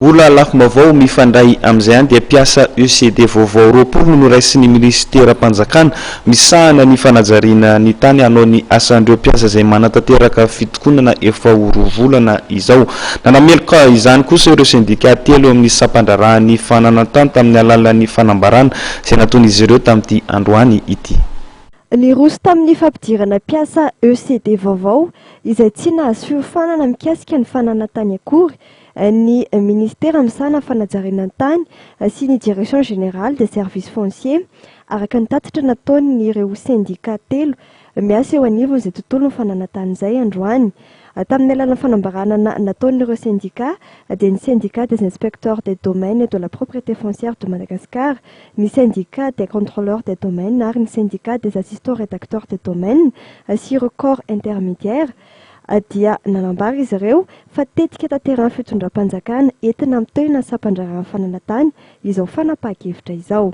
Ola lafim-baovao mifandray amin'izay any dia piasa ECD vaovao roapolo no raisiny ministera mpanjakana misahana ny fanajariana ny tany hanao ny asan'ireo mpiasa izay manatanteraka fitokonana efa volana izao. Nanameloka izany kosa ireo sindika telo amin'ny sampandrarahany fananantany tamin'ny alalan'ny fanambarana izay nataon'izy ireo tamin'ity androany ity. Ny roso tamin'ny fampidirana piasa ECD vaovao izay tsy nahazo fiofanana mikasika ny fananantany akory ny ministera misahana fanajariana tany sy ny direction générale des services fonciers araka ny tatitra nataon'ireo sindika telo miasa eo anivony izay tontolo ny fananantany izay androany. Tamin'ny alalan'ny fanambarana nataon'ireo sindika dia ny syndicat des inspecteurs des domaines et de la propriété foncière de Madagascar, ny syndicat des contrôleurs des domaines ary ny syndicat des assistants rédacteurs des domaines sy ireo corps intermédiaire dia nanambara izy ireo fa tetika tanterahany fitondram-panjakana entina mitohina sampandrarahany fananantany izao fanapahan-kevitra izao.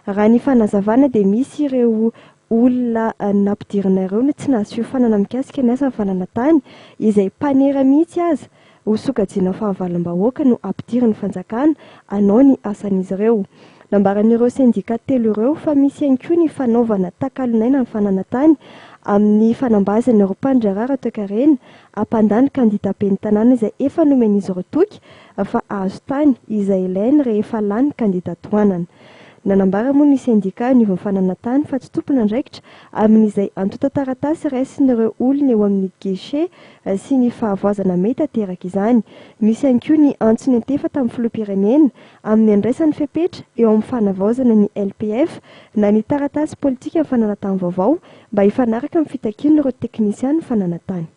Raha ny fanazavana dia misy ireo olona nampidirana ireo ny tsy nahazo fiofanana mikasika ny asan'ny fananantany izay mpanera mihitsy aza ho sokajiana fahavalom-bahoaka no ampidirany fanjakana anao ny asan'izy ireo. Nambaran'ireo sindika telo ireo fa misy ihany koa ny fanaovana takalonaina ny fananantany amin'ny fanambazan'ireo mpandrarara toekarena ampandany kandida-ben'ny tanàna izay efa nomen'izy ireo toky fa azo tany izay ilainy rehefa lany kandidatoanana. Nanambara moa ny sindika nivon'ny fananantany fa tsy tompona andraikitra amin'izay antota taratasy raisin'ireo olona eo amin'ny guichet sy ny fahavoazana mety ateraka izany. Misy ihany koa ny antsony antefa tamin'ny filoham-pirenena amin'ny andraisan'ny fepetra eo amin'ny fanavaozana ny LPF na ny taratasy politika amin'ny fananantany vaovao mba hifanaraka amin'ny fitakian'ireo teknisiany fananantany.